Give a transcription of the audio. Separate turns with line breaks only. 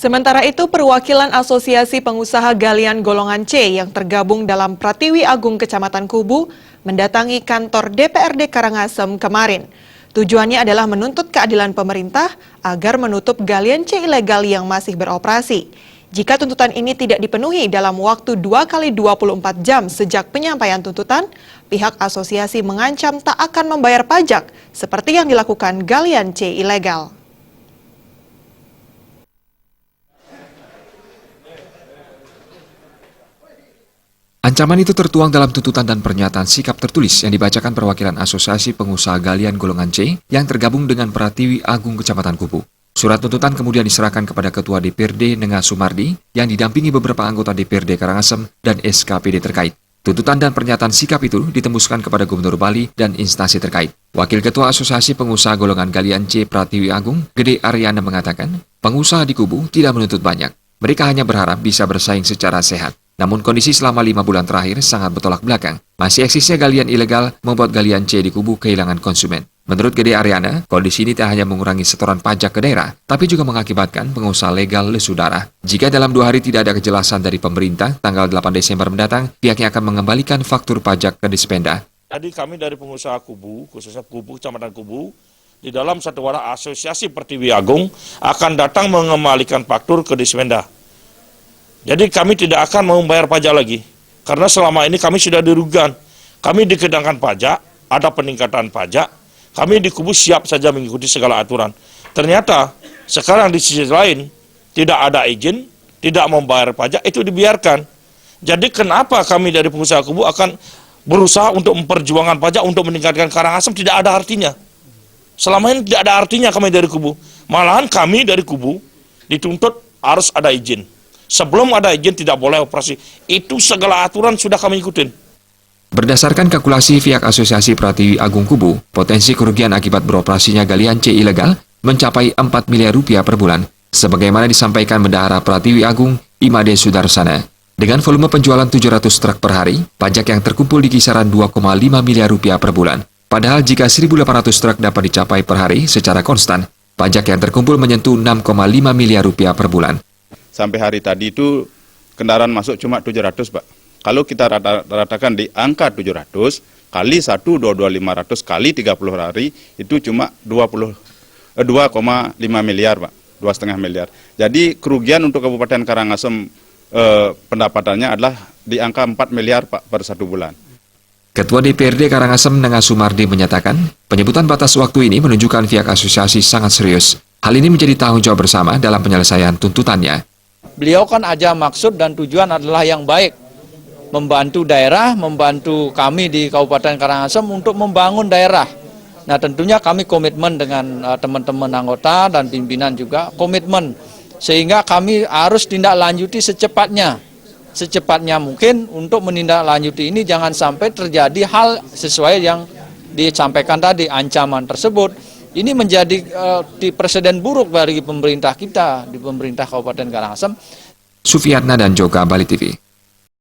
Sementara itu, perwakilan Asosiasi Pengusaha Galian Golongan C yang tergabung dalam Pratiwi Agung Kecamatan Kubu mendatangi kantor DPRD Karangasem kemarin. Tujuannya adalah menuntut keadilan pemerintah agar menutup galian C ilegal yang masih beroperasi. Jika tuntutan ini tidak dipenuhi dalam waktu 2 kali 24 jam sejak penyampaian tuntutan, pihak asosiasi mengancam tak akan membayar pajak seperti yang dilakukan galian C ilegal.
Ancaman itu tertuang dalam tuntutan dan pernyataan sikap tertulis yang dibacakan perwakilan Asosiasi Pengusaha Galian Golongan C yang tergabung dengan Pratiwi Agung Kecamatan Kubu. Surat tuntutan kemudian diserahkan kepada Ketua DPRD Nenga Sumardi yang didampingi beberapa anggota DPRD Karangasem dan SKPD terkait. Tuntutan dan pernyataan sikap itu ditembuskan kepada Gubernur Bali dan instansi terkait. Wakil Ketua Asosiasi Pengusaha Golongan Galian C Pratiwi Agung, Gede Aryana mengatakan, pengusaha di Kubu tidak menuntut banyak. Mereka hanya berharap bisa bersaing secara sehat. Namun kondisi selama 5 bulan terakhir sangat bertolak belakang. Masih eksisnya galian ilegal membuat galian C di Kubu kehilangan konsumen. Menurut Gede Aryana, kondisi ini tak hanya mengurangi setoran pajak ke daerah, tapi juga mengakibatkan pengusaha legal lesu darah. Jika dalam 2 hari tidak ada kejelasan dari pemerintah, tanggal 8 Desember mendatang, pihaknya akan mengembalikan faktur pajak ke Dispenda.
Jadi kami dari pengusaha Kubu, khususnya Kubu, Kecamatan Kubu, di dalam satu wadah Asosiasi Pratiwi Agung akan datang mengembalikan faktur ke Dispenda. Jadi kami tidak akan mau membayar pajak lagi, karena selama ini kami sudah dirugikan. Kami dikenakan pajak, ada peningkatan pajak, kami di Kubu siap saja mengikuti segala aturan. Ternyata sekarang di sisi lain tidak ada izin, tidak membayar pajak, itu dibiarkan. Jadi kenapa kami dari pengusaha Kubu akan berusaha untuk memperjuangkan pajak untuk meningkatkan Karangasem, tidak ada artinya. Selama ini tidak ada artinya kami dari Kubu. Malahan kami dari Kubu dituntut harus ada izin. Sebelum ada izin tidak boleh operasi. Itu segala aturan sudah kami ikutin.
Berdasarkan kalkulasi pihak Asosiasi Pratiwi Agung Kubu, potensi kerugian akibat beroperasinya galian C ilegal mencapai 4 miliar rupiah per bulan, sebagaimana disampaikan Bendahara Pratiwi Agung Imade Sudarsana. Dengan volume penjualan 700 truk per hari, pajak yang terkumpul di kisaran 2,5 miliar rupiah per bulan. Padahal jika 1.800 truk dapat dicapai per hari secara konstan, pajak yang terkumpul menyentuh 6,5 miliar rupiah per bulan.
Sampai hari tadi itu kendaraan masuk cuma 700, Pak. Kalau kita ratakan di angka 700 kali 1,500 kali 30 hari itu cuma 2,5 miliar, Pak. 2,5 miliar. Jadi kerugian untuk Kabupaten Karangasem pendapatannya adalah di angka 4 miliar, Pak, per 1 bulan.
Ketua DPRD Karangasem Nenga Sumardi menyatakan, penyebutan batas waktu ini menunjukkan pihak asosiasi sangat serius. Hal ini menjadi tanggung jawab bersama dalam penyelesaian tuntutannya.
Beliau kan aja maksud dan tujuan adalah yang baik, membantu daerah, membantu kami di Kabupaten Karangasem untuk membangun daerah. Nah tentunya kami komitmen dengan teman-teman anggota dan pimpinan juga komitmen, sehingga kami harus tindak lanjuti secepatnya mungkin untuk menindaklanjuti ini jangan sampai terjadi hal sesuai yang disampaikan tadi, ancaman tersebut. Ini menjadi presiden buruk bagi pemerintah kita, di pemerintah Kabupaten Karangasem.
Sufiatna dan Joka, Bali TV.